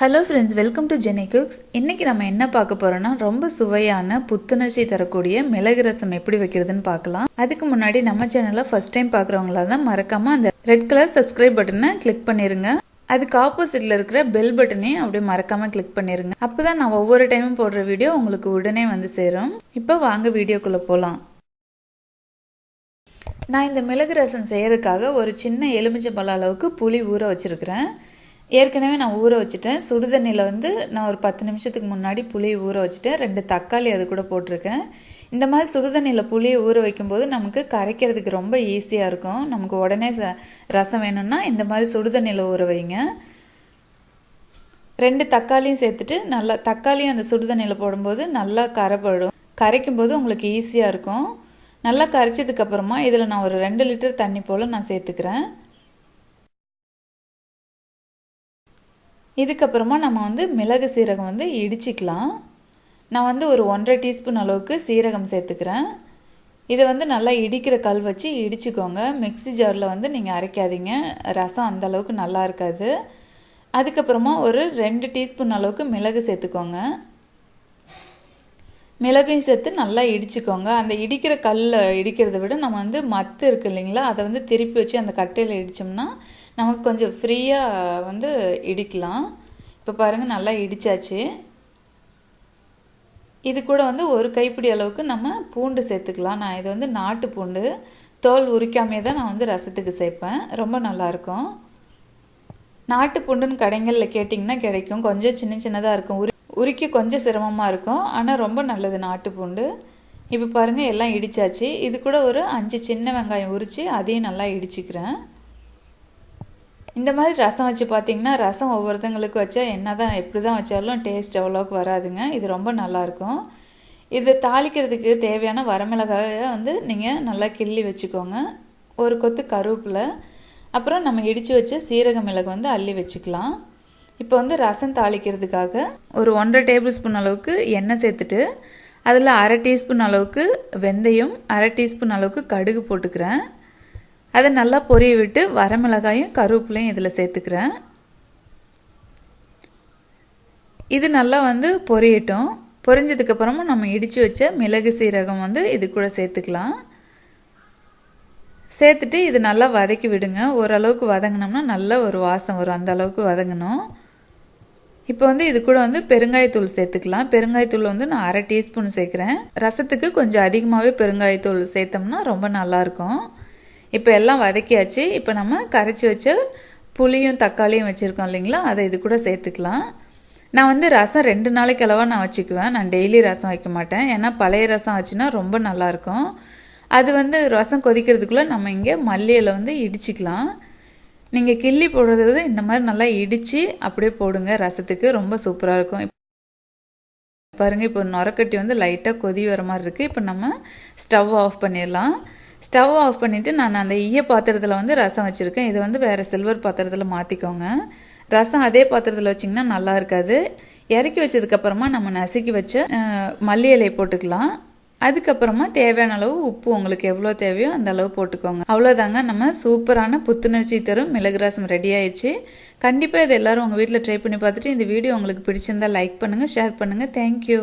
Hello friends, welcome to Jenny cooks. இன்றைக்கி நம்ம என்ன பார்க்க போகிறோன்னா, ரொம்ப சுவையான புத்துணர்ச்சி தரக்கூடிய மிளகு ரசம் எப்படி வைக்கிறதுன்னு பார்க்கலாம். அதுக்கு முன்னாடி நம்ம சேனலை ஃபஸ்ட் டைம் பார்க்குறவங்களா தான் மறக்காமல் அந்த ரெட் கலர் சப்ஸ்கிரைப் பட்டனை கிளிக் பண்ணிடுங்க. அதுக்கு ஆப்போசிட்டில் இருக்கிற பெல் பட்டனையும் அப்படியே மறக்காமல் கிளிக் பண்ணிடுங்க. அப்போ தான் நான் ஒவ்வொரு டைமும் போடுற வீடியோ உங்களுக்கு உடனே வந்து சேரும். இப்போ வாங்க வீடியோக்குள்ளே போகலாம். நான் இந்த மிளகு ரசம் செய்கிறதுக்காக ஒரு சின்ன எலுமிச்சம்பழம் அளவுக்கு புளி ஊற வச்சுருக்கிறேன். ஏற்கனவே நான் ஊற வச்சுட்டேன். சுடுதண்ணியில் நான் ஒரு 10 நிமிஷத்துக்கு முன்னாடி புளியை ஊற வச்சுட்டேன். 2 தக்காளி அது கூட போட்டிருக்கேன். இந்த மாதிரி சுடுதண்ணியில் புளியை ஊற வைக்கும்போது நமக்கு கரைக்கிறதுக்கு ரொம்ப ஈஸியாக இருக்கும். நமக்கு உடனே ரசம் வேணும்னா இந்த மாதிரி சுடுதண்ணியில் ஊற வைங்க. 2 தக்காளியும் சேர்த்துட்டு நல்லா தக்காளியும் அந்த சுடுதண்ணியில் போடும்போது நல்லா கரைப்படும். கரைக்கும்போது உங்களுக்கு ஈஸியாக இருக்கும். நல்லா கரைச்சதுக்கப்புறமா இதில் நான் ஒரு 2 லிட்டர் தண்ணி போல் நான் சேர்த்துக்கிறேன். இதுக்கப்புறமா நம்ம மிளகு சீரகம் இடிச்சிக்கலாம். நான் ஒரு 1.5 டீஸ்பூன் அளவுக்கு சீரகம் சேர்த்துக்கிறேன். இதை நல்லா இடிக்கிற கல் வச்சு இடிச்சிக்கோங்க. மிக்ஸி ஜாரில் நீங்கள் அரைக்காதீங்க, ரசம் அந்தளவுக்கு நல்லா இருக்காது. அதுக்கப்புறமா ஒரு 2 டீஸ்பூன் அளவுக்கு மிளகு சேர்த்துக்கோங்க. மிளகையும் சேர்த்து நல்லா இடிச்சிக்கோங்க. அந்த இடிக்கிற கல்லை இடிக்கிறத விட நம்ம மத்து இருக்குது இல்லைங்களா, அதை திருப்பி வச்சு அந்த கட்டையில் இடித்தோம்னா நமக்கு கொஞ்சம் ஃப்ரீயாக இடிக்கலாம். இப்போ பாருங்கள், நல்லா இடித்தாச்சு. இது கூட ஒரு கைப்பிடி அளவுக்கு நம்ம பூண்டு சேர்த்துக்கலாம். நான் இது நாட்டு பூண்டு, தோல் உரிக்காமே தான் நான் ரசத்துக்கு சேர்ப்பேன். ரொம்ப நல்லாயிருக்கும். நாட்டு பூண்டுன்னு கடைகளில் கேட்டிங்கன்னா கிடைக்கும். கொஞ்சம் சின்ன சின்னதாக இருக்கும், உரிக்க கொஞ்சம் சிரமமாக இருக்கும். ஆனால் ரொம்ப நல்லது நாட்டு பூண்டு. இப்போ பாருங்கள், எல்லாம் இடித்தாச்சு. இது கூட ஒரு 5 சின்ன வெங்காயம் உரித்து அதையும் நல்லா இடிச்சிக்கிறேன். இந்த மாதிரி ரசம் வச்சு பார்த்திங்கன்னா, ரசம் ஒவ்வொருத்தங்களுக்கு வச்சா எப்படி தான் வச்சாலும் டேஸ்ட் அவ்வளோக்கு வராதுங்க. இது ரொம்ப நல்லாயிருக்கும். இது தாளிக்கிறதுக்கு தேவையான வரமிளகாயை நீங்கள் நல்லா கிள்ளி வச்சுக்கோங்க. ஒரு கொத்து கருவேப்பிலை, அப்புறம் நம்ம இடித்து வச்ச சீரக மிளகு அள்ளி வச்சுக்கலாம். இப்போ ரசம் தாளிக்கிறதுக்காக ஒரு 1.5 டேபிள் ஸ்பூன் அளவுக்கு எண்ணெய் சேர்த்துட்டு அதில் 1/2 டீஸ்பூன் அளவுக்கு வெந்தயம், 1/2 டீஸ்பூன் அளவுக்கு கடுகு போட்டுக்கிறேன். அதை நல்லா பொரிய விட்டு வரமிளகாயும் கருவேப்பிலையும் இதில் சேர்த்துக்கிறேன். இது நல்லா பொரியட்டும். பொரிஞ்சதுக்கப்புறமா நம்ம இடித்து வச்ச மிளகு சீரகம் இது கூட சேர்த்துக்கலாம். சேர்த்துட்டு இது நல்லா வதக்கி விடுங்க. ஓரளவுக்கு வதங்கினோம்னா நல்ல ஒரு வாசம் வரும். அந்த அளவுக்கு வதங்கணும். இப்போ இது கூட பெருங்காயத்தூள் சேர்த்துக்கலாம். பெருங்காயத்தூள் நான் 1/2 டீஸ்பூன் சேர்க்குறேன். ரசத்துக்கு கொஞ்சம் அதிகமாகவே பெருங்காயத்தூள் சேர்த்தோம்னா ரொம்ப நல்லாயிருக்கும். இப்போ எல்லாம் வதக்கியாச்சு. இப்போ நம்ம கரைச்சி வச்ச புளியும் தக்காளியும் வச்சுருக்கோம் இல்லைங்களா, அதை இது கூட சேர்த்துக்கலாம். நான் ரசம் 2 நாளைக்கு அளவாக நான் வச்சுக்குவேன். நான் டெய்லி ரசம் வைக்க மாட்டேன். ஏன்னா பழைய ரசம் வச்சுன்னா ரொம்ப நல்லாயிருக்கும். அது ரசம் கொதிக்கிறதுக்குள்ளே நம்ம இங்கே மல்லி இலை இடிச்சிக்கலாம். நீங்கள் கிள்ளி போடுறது இந்த மாதிரி நல்லா இடித்து அப்படியே போடுங்க. ரசத்துக்கு ரொம்ப சூப்பராக இருக்கும். பாருங்கள், இப்போ நுரக்கட்டி லைட்டாக கொதி வர மாதிரி இருக்குது. இப்போ நம்ம ஸ்டவ் ஆஃப் பண்ணிடலாம். ஸ்டவ் ஆஃப் பண்ணிவிட்டு நான் அந்த ஈய பாத்திரத்தில் ரசம் வச்சுருக்கேன். இது வேறு சில்வர் பாத்திரத்தில் மாற்றிக்கோங்க. ரசம் அதே பாத்திரத்தில் வச்சிங்கன்னா நல்லா இருக்காது. இறக்கி வச்சதுக்கப்புறமா நம்ம நசுக்கி வச்ச மல்லி இலையை போட்டுக்கலாம். அதுக்கப்புறமா தேவையான அளவு உப்பு உங்களுக்கு எவ்வளோ தேவையோ அந்த அளவு போட்டுக்கோங்க. அவ்வளோதாங்க, நம்ம சூப்பரான புத்துணர்ச்சி தரும் மிளகு ரசம் ரெடி ஆயிடுச்சு. கண்டிப்பாக இது எல்லோரும் உங்கள் வீட்டில் ட்ரை பண்ணி பார்த்துட்டு இந்த வீடியோ உங்களுக்கு பிடிச்சிருந்தால் லைக் பண்ணுங்கள், ஷேர் பண்ணுங்கள். தேங்க்யூ.